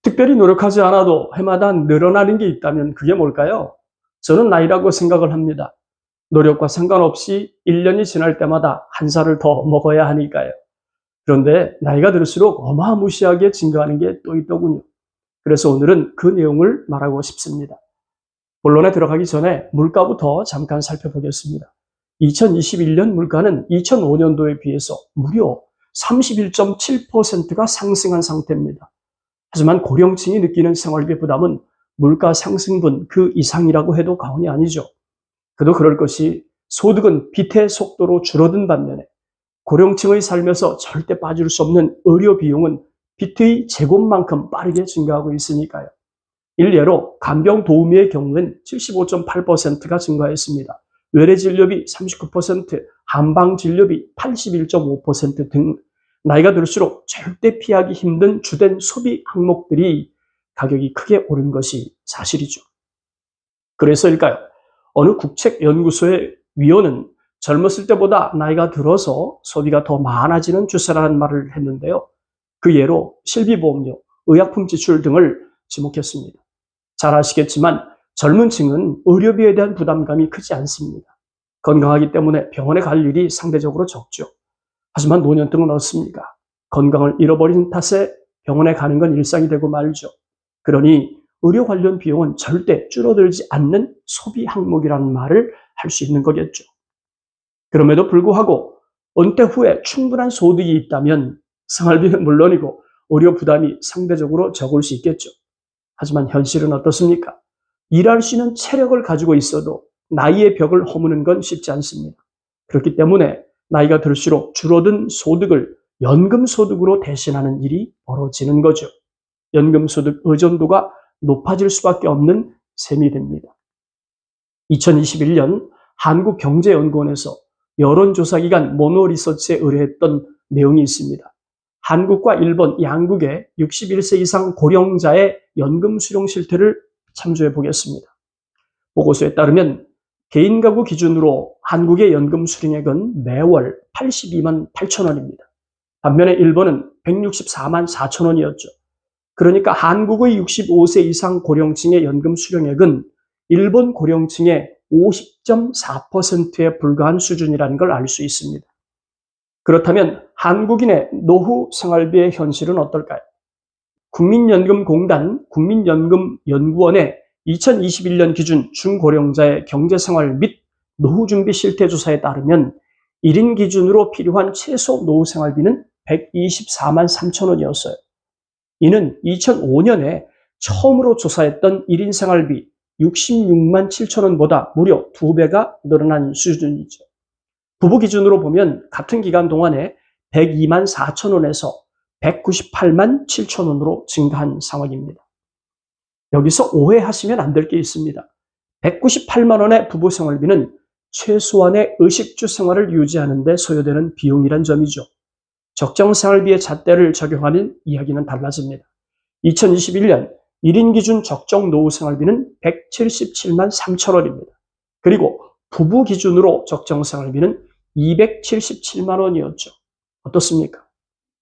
특별히 노력하지 않아도 해마다 늘어나는 게 있다면 그게 뭘까요? 저는 나이라고 생각을 합니다. 노력과 상관없이 1년이 지날 때마다 한 살을 더 먹어야 하니까요. 그런데 나이가 들수록 어마무시하게 증가하는 게 또 있더군요. 그래서 오늘은 그 내용을 말하고 싶습니다. 본론에 들어가기 전에 물가부터 잠깐 살펴보겠습니다. 2021년 물가는 2005년도에 비해서 무려 31.7%가 상승한 상태입니다. 하지만 고령층이 느끼는 생활비 부담은 물가 상승분 그 이상이라고 해도 과언이 아니죠. 그도 그럴 것이 소득은 빛의 속도로 줄어든 반면에 고령층의 삶에서 절대 빠질 수 없는 의료 비용은 빛의 제곱만큼 빠르게 증가하고 있으니까요. 일례로 간병 도우미의 경우엔 75.8%가 증가했습니다. 외래 진료비 39%, 한방 진료비 81.5% 등 나이가 들수록 절대 피하기 힘든 주된 소비 항목들이 가격이 크게 오른 것이 사실이죠. 그래서일까요? 어느 국책연구소의 위원은 젊었을 때보다 나이가 들어서 소비가 더 많아지는 추세라는 말을 했는데요. 그 예로 실비보험료, 의약품 지출 등을 지목했습니다. 잘 아시겠지만 젊은 층은 의료비에 대한 부담감이 크지 않습니다. 건강하기 때문에 병원에 갈 일이 상대적으로 적죠. 하지만 노년층은 어떻습니까? 건강을 잃어버린 탓에 병원에 가는 건 일상이 되고 말죠. 그러니 의료 관련 비용은 절대 줄어들지 않는 소비 항목이라는 말을 할 수 있는 거겠죠. 그럼에도 불구하고 은퇴 후에 충분한 소득이 있다면 생활비는 물론이고 의료 부담이 상대적으로 적을 수 있겠죠. 하지만 현실은 어떻습니까? 일할 수 있는 체력을 가지고 있어도 나이의 벽을 허무는 건 쉽지 않습니다. 그렇기 때문에 나이가 들수록 줄어든 소득을 연금소득으로 대신하는 일이 벌어지는 거죠. 연금소득 의존도가 높아질 수밖에 없는 셈이 됩니다. 2021년 한국경제연구원에서 여론조사기관 모노리서치에 의뢰했던 내용이 있습니다. 한국과 일본 양국의 61세 이상 고령자의 연금 수령 실태를 참조해 보겠습니다. 보고서에 따르면 개인 가구 기준으로 한국의 연금 수령액은 매월 82만 8천 원입니다. 반면에 일본은 164만 4천 원이었죠. 그러니까 한국의 65세 이상 고령층의 연금 수령액은 일본 고령층의 50.4%에 불과한 수준이라는 걸 알 수 있습니다. 그렇다면 한국인의 노후 생활비의 현실은 어떨까요? 국민연금공단 국민연금연구원의 2021년 기준 중고령자의 경제생활 및 노후준비 실태조사에 따르면 1인 기준으로 필요한 최소 노후생활비는 124만 3천 원이었어요. 이는 2005년에 처음으로 조사했던 1인 생활비 66만 7천 원보다 무려 2배가 늘어난 수준이죠. 부부 기준으로 보면 같은 기간 동안에 102만 4천 원에서 198만 7천 원으로 증가한 상황입니다. 여기서 오해하시면 안 될 게 있습니다. 198만 원의 부부 생활비는 최소한의 의식주 생활을 유지하는 데 소요되는 비용이란 점이죠. 적정 생활비의 잣대를 적용하는 이야기는 달라집니다. 2021년 1인 기준 적정 노후 생활비는 177만 3천 원입니다. 그리고 부부 기준으로 적정 생활비는 277만 원이었죠. 어떻습니까?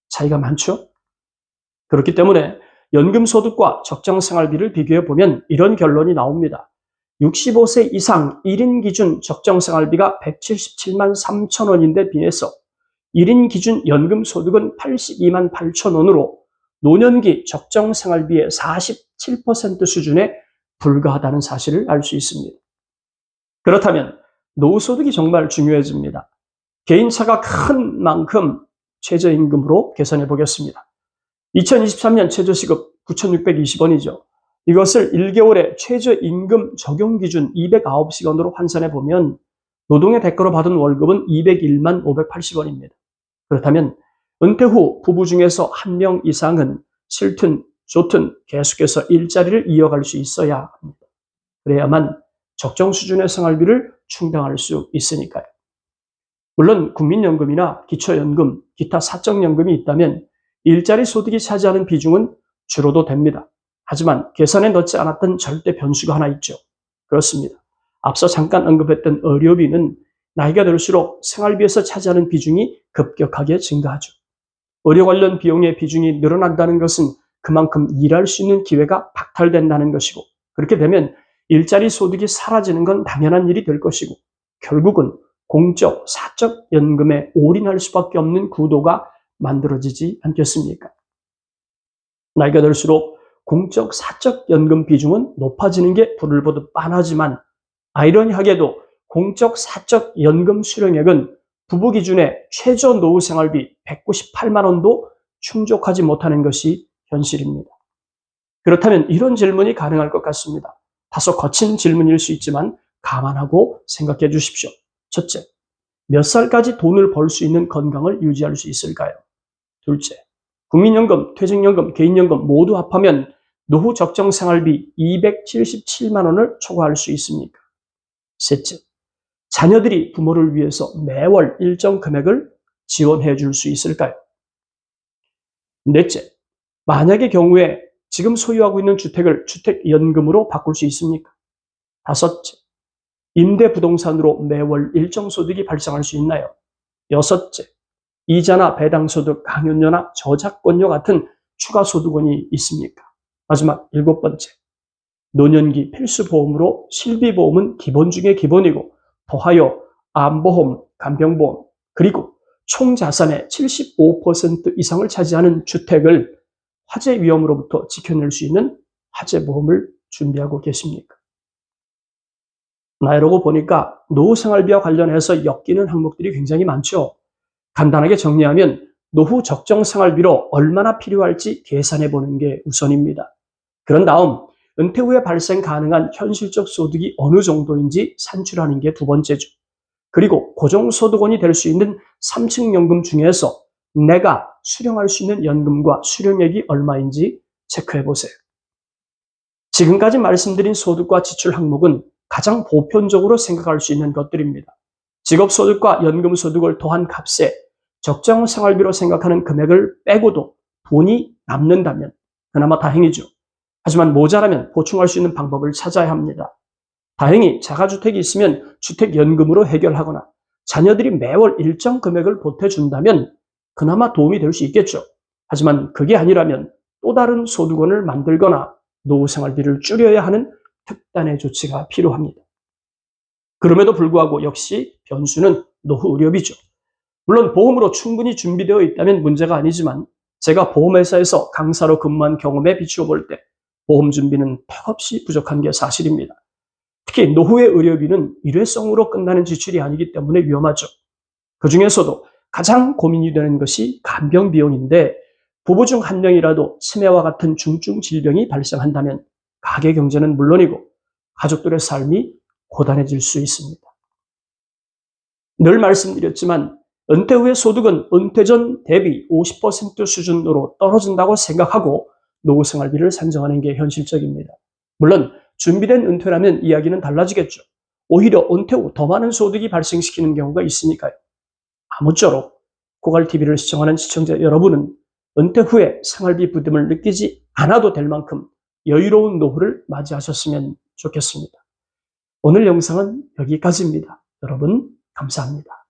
차이가 많죠? 그렇기 때문에 연금소득과 적정 생활비를 비교해 보면 이런 결론이 나옵니다. 65세 이상 1인 기준 적정 생활비가 177만 3천 원인데 비해서 1인 기준 연금소득은 82만 8천 원으로 노년기 적정 생활비의 47% 수준에 불과하다는 사실을 알 수 있습니다. 그렇다면 노후소득이 정말 중요해집니다. 개인차가 큰 만큼 최저임금으로 계산해 보겠습니다. 2023년 최저시급 9,620원이죠. 이것을 1개월의 최저임금 적용 기준 209시간으로 환산해 보면 노동의 대가로 받은 월급은 201만 580원입니다. 그렇다면 은퇴 후 부부 중에서 한 명 이상은 싫든 좋든 계속해서 일자리를 이어갈 수 있어야 합니다. 그래야만 적정 수준의 생활비를 충당할 수 있으니까요. 물론 국민연금이나 기초연금, 기타 사적연금이 있다면 일자리 소득이 차지하는 비중은 줄어도 됩니다. 하지만 계산에 넣지 않았던 절대 변수가 하나 있죠. 그렇습니다. 앞서 잠깐 언급했던 의료비는 나이가 들수록 생활비에서 차지하는 비중이 급격하게 증가하죠. 의료 관련 비용의 비중이 늘어난다는 것은 그만큼 일할 수 있는 기회가 박탈된다는 것이고, 그렇게 되면 일자리 소득이 사라지는 건 당연한 일이 될 것이고, 결국은 공적, 사적 연금에 올인할 수밖에 없는 구도가 만들어지지 않겠습니까? 나이가 들수록 공적, 사적 연금 비중은 높아지는 게 불을 보듯 뻔하지만, 아이러니하게도 공적, 사적 연금 수령액은 부부 기준의 최저 노후 생활비 198만 원도 충족하지 못하는 것이 현실입니다. 그렇다면 이런 질문이 가능할 것 같습니다. 다소 거친 질문일 수 있지만 감안하고 생각해 주십시오. 첫째, 몇 살까지 돈을 벌 수 있는 건강을 유지할 수 있을까요? 둘째, 국민연금, 퇴직연금, 개인연금 모두 합하면 노후 적정 생활비 277만 원을 초과할 수 있습니까? 셋째, 자녀들이 부모를 위해서 매월 일정 금액을 지원해 줄 수 있을까요? 넷째, 만약의 경우에 지금 소유하고 있는 주택을 주택연금으로 바꿀 수 있습니까? 다섯째, 임대부동산으로 매월 일정 소득이 발생할 수 있나요? 여섯째, 이자나 배당소득, 강연료나 저작권료 같은 추가 소득원이 있습니까? 마지막 일곱 번째, 노년기 필수보험으로 실비보험은 기본 중에 기본이고 더하여 암보험, 간병보험, 그리고 총 자산의 75% 이상을 차지하는 주택을 화재 위험으로부터 지켜낼 수 있는 화재보험을 준비하고 계십니까? 나이로고 보니까 노후 생활비와 관련해서 엮이는 항목들이 굉장히 많죠. 간단하게 정리하면 노후 적정 생활비로 얼마나 필요할지 계산해 보는 게 우선입니다. 그런 다음 은퇴 후에 발생 가능한 현실적 소득이 어느 정도인지 산출하는 게 두 번째죠. 그리고 고정소득원이 될 수 있는 3층 연금 중에서 내가 수령할 수 있는 연금과 수령액이 얼마인지 체크해 보세요. 지금까지 말씀드린 소득과 지출 항목은 가장 보편적으로 생각할 수 있는 것들입니다. 직업소득과 연금소득을 더한 값에 적정 생활비로 생각하는 금액을 빼고도 돈이 남는다면 그나마 다행이죠. 하지만 모자라면 보충할 수 있는 방법을 찾아야 합니다. 다행히 자가주택이 있으면 주택연금으로 해결하거나 자녀들이 매월 일정 금액을 보태준다면 그나마 도움이 될 수 있겠죠. 하지만 그게 아니라면 또 다른 소득원을 만들거나 노후생활비를 줄여야 하는 특단의 조치가 필요합니다. 그럼에도 불구하고 역시 변수는 노후 의료비죠. 물론 보험으로 충분히 준비되어 있다면 문제가 아니지만 제가 보험회사에서 강사로 근무한 경험에 비추어 볼 때 보험 준비는 턱없이 부족한 게 사실입니다. 특히 노후의 의료비는 일회성으로 끝나는 지출이 아니기 때문에 위험하죠. 그 중에서도 가장 고민이 되는 것이 간병 비용인데 부부 중 한 명이라도 치매와 같은 중증 질병이 발생한다면 가계 경제는 물론이고 가족들의 삶이 고단해질 수 있습니다. 늘 말씀드렸지만 은퇴 후의 소득은 은퇴 전 대비 50% 수준으로 떨어진다고 생각하고 노후 생활비를 산정하는 게 현실적입니다. 물론 준비된 은퇴라면 이야기는 달라지겠죠. 오히려 은퇴 후 더 많은 소득이 발생시키는 경우가 있으니까요. 아무쪼록 고갈TV를 시청하는 시청자 여러분은 은퇴 후에 생활비 부담을 느끼지 않아도 될 만큼 여유로운 노후를 맞이하셨으면 좋겠습니다. 오늘 영상은 여기까지입니다. 여러분 감사합니다.